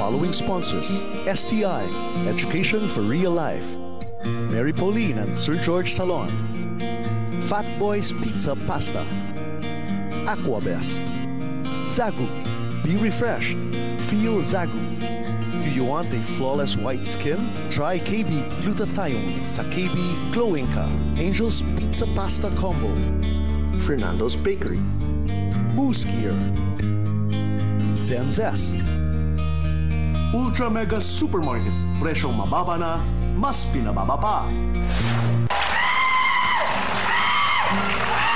following sponsors: STI, Education for Real Life; Mary Pauline and Sir George Salon; Fat Boys Pizza Pasta; Aquabest; Zagu, be refreshed, feel Zagu. Do you want a flawless white skin? Try KB Glutathione sa KB Glowing Ka, Angel's Pizza Pasta Combo; Fernando's Bakery; Moose Gear; Zen Zest; Ultra Mega Supermarket, presyong mababa na, mas pinababa pa.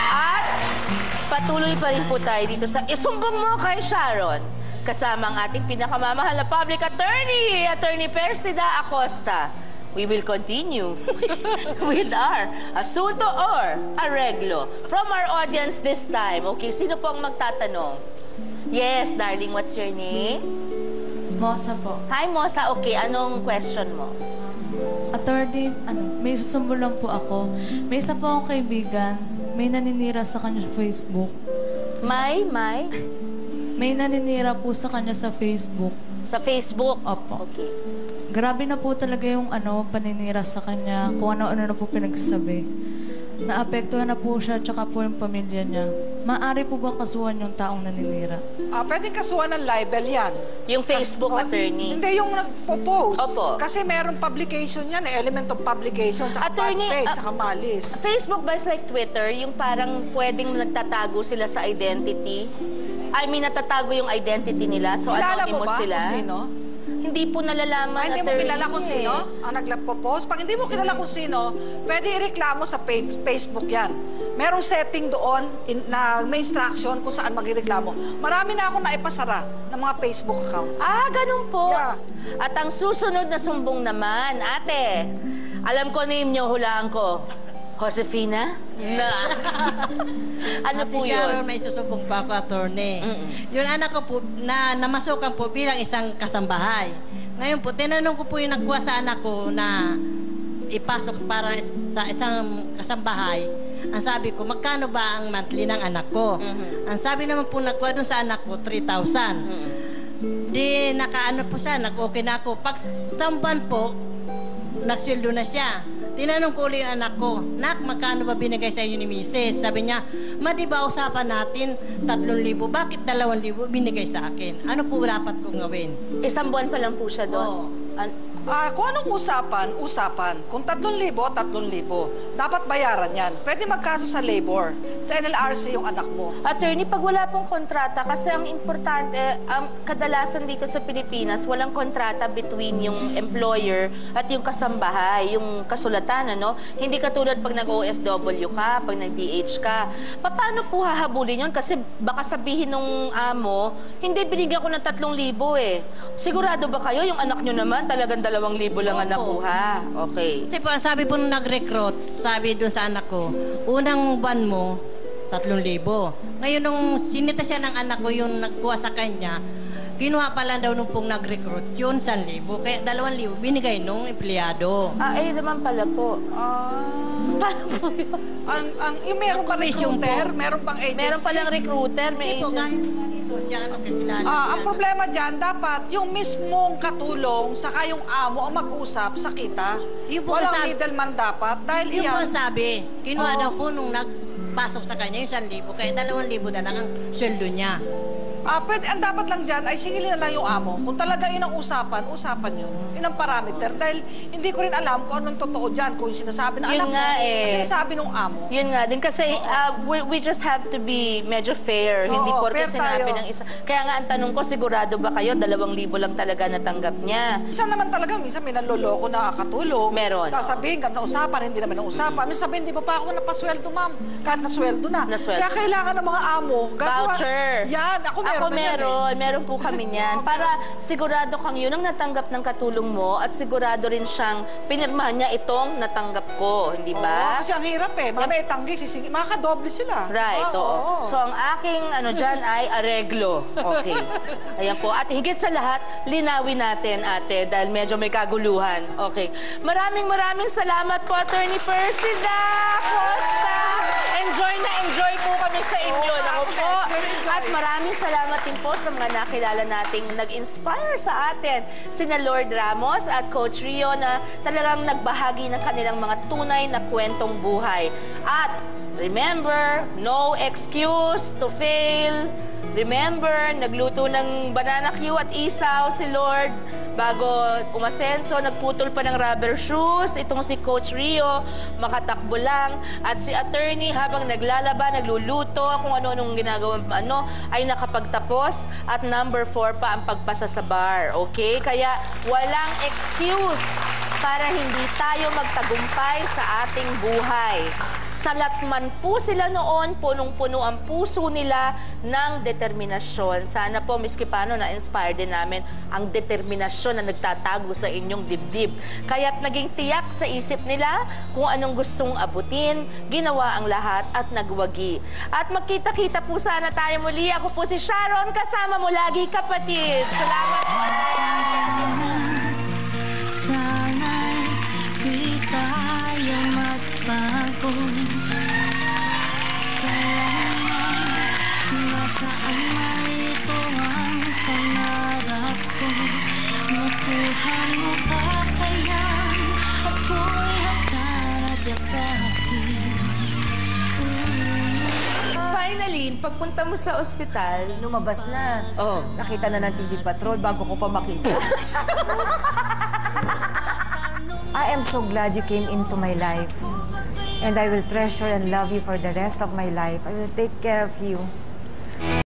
At patuloy pa rin po tayo dito sa Isumbong Mo kay Sharon. Kasama ang ating pinakamamahal na public attorney, Attorney Persida Acosta. We will continue with our asunto or areglo. From our audience this time, okay, sino po ang magtatanong? Yes, darling, what's your name? Mosa po. Hi, Mosa. Okay, anong question mo? Attorney, may susumbong lang po ako. May isa po akong kaibigan, may naninira sa kanya sa Facebook. May naninira po sa kanya sa Facebook. Sa Facebook? Opo. Okay. Grabe na po talaga yung paninira sa kanya, kung ano-ano na po pinagsasabi. Naapektuhan na po siya, tsaka po yung pamilya niya. Maaari po bang kasuhan yung taong naninira? Pwedeng kasuhan ng libel yan. Yung Facebook attorney? Hindi, yung nagpo-post. Opo. Kasi merong publication yan, element of publication, sa bad faith, saka malis. Facebook ba is like Twitter? Yung parang pwedeng nagtatago sila sa identity? I mean, natatago yung identity nila, so anonymous sila? Kung sino? Hindi po nalalaman, hindi mo kilala kung sino ang nagpo-post. Pag hindi mo kilala kung sino, pwede ireklamo sa Facebook yan. Merong setting doon na may instruction kung saan magreklamo. Marami na akong naipasara ng mga Facebook account. Ganun po. Yeah. At ang susunod na sumbong naman, ate, alam ko name niyo, hulaan ko. Josefina? Yes. Ano po yun? Sharon, may susumbong pa ako, attorney. Yung anak ko po, namasukan po bilang isang kasambahay. Ngayon po, tinanong ko po yung nagkuha sa anak ko na ipasok para sa isang kasambahay. Ang sabi ko, magkano ba ang monthly ng anak ko? Ang sabi naman po, nagkuha dun sa anak ko, 3,000. Di nakaano po siya, nag-okay na ako. Pag samban po, nagsweldo na siya. Tinanong ko ulit yung anak ko, Nak, magkano ba binigay sa inyo ni Mrs.? Sabi niya, di ba usapan natin 3,000? Bakit 2,000 binigay sa akin? Ano po dapat kong gawin? Isang buwan pa lang po siya doon. Kung anong usapan. Kung 3,000, 3,000. Dapat bayaran yan. Pwede magkaso sa labor. Sa NLRC yung anak mo. Attorney, pag wala pong kontrata, kasi ang importante, kadalasan dito sa Pilipinas, walang kontrata between yung employer at yung kasambahay, yung kasulatan, ano? Hindi katulad pag nag-OFW ka, pag nag-DH ka. Paano po hahabulin yun? Kasi baka sabihin nung amo, hindi, binigyan ko ng 3,000 eh. Sigurado ba kayo, yung anak nyo naman, talagang 2,000 lang ang nakuha? Okay. Kasi po, sabi po nung nag-recruit, sabi doon sa anak ko, unang buwan mo, 3,000. Ngayon, nung sinita siya ng anak ko, yung nagkuha sa kanya, kinuha pala daw nung pong nag-recruit, yun 1,000. Kaya 2,000 binigay nung empleyado. Naman pala po. Paano po yun? Yung meron pa recruiter, meron pang agency. Meron palang recruiter, may agency. Ang problema dyan, dapat yung mismong katulong saka yung amo ang mag-usap sa kita. Walang middleman dapat. Dahil yung po sabi, kinuha daw po nung nagpasok sa kanya yung 1,000, kaya 2,000 na lang ang sweldo niya. Ang dapat lang dyan ay singilin na lang yung amo. Kung talaga yun ang usapan yun. Yun ang parameter. Dahil hindi ko rin alam kung anong totoo dyan. Kung yung sinasabi ng anak mo, at sinasabi ng amo. Yun nga din. Kasi we just have to be medyo fair. Hindi porke sinabi ng isa. Kaya nga ang tanong ko, sigurado ba kayo 2,000 lang talaga natanggap niya? Minsan naman talaga, minsan may nanloloko na katulong. Meron. Sasabihin, na usapan, hindi naman na usapan. Minsan sabihin, di ba pa ako napasweldo, ma'am? Kahit nasweldo na. Kaya kailangan ng mga amo. Voucher. Yan, meron po kami niyan. Para sigurado kang yun ang natanggap ng katulong mo at sigurado rin siyang pinirmahan niya itong natanggap ko, hindi ba? Kasi ang hirap eh. Mamaya tanggi, makakadoble sila. Right, oo. So ang aking dyan ay areglo. Okay. Ayan po. At higit sa lahat, linawin natin, ate, dahil medyo may kaguluhan. Okay. Maraming salamat po, Attorney Persida Acosta. Enjoy na enjoy po kami sa inyo. Naku po. At maraming salamat din po sa mga nakilala nating nag-inspire sa atin. Sina Lord Ramos at Coach Rio na talagang nagbahagi ng kanilang mga tunay na kwentong buhay. At remember, no excuse to fail. Remember, nagluto ng banana Q at isaw si Lord bago umasenso, nagputol pa ng rubber shoes. Itong si Coach Rio, makatakbo lang. At si attorney, habang naglalaba, nagluluto, kung ano-anong ginagawa, ay nakapagtapos. At number 4 pa ang pagpasa sa bar. Okay? Kaya walang excuse para hindi tayo magtagumpay sa ating buhay. Salatman po sila noon, punong-puno ang puso nila ng determinasyon. Sana po, miski paano, na-inspire din namin ang determinasyon na nagtatago sa inyong dibdib. Kaya't naging tiyak sa isip nila kung anong gustong abutin, ginawa ang lahat at nagwagi. At magkita-kita po sana tayo muli. Ako po si Sharon, kasama mo lagi, kapatid. Salamat po. Sana'y di tayo magbago. Nasaan na ito ang pangarap ko? Makuha mo ba kaya ako'y hagkaradyakatin? Finally, pagpunta mo sa ospital, lumabas na. Oh. Nakita na ng TV Patrol bago ko pa makita. I am so glad you came into my life. And I will treasure and love you for the rest of my life. I will take care of you.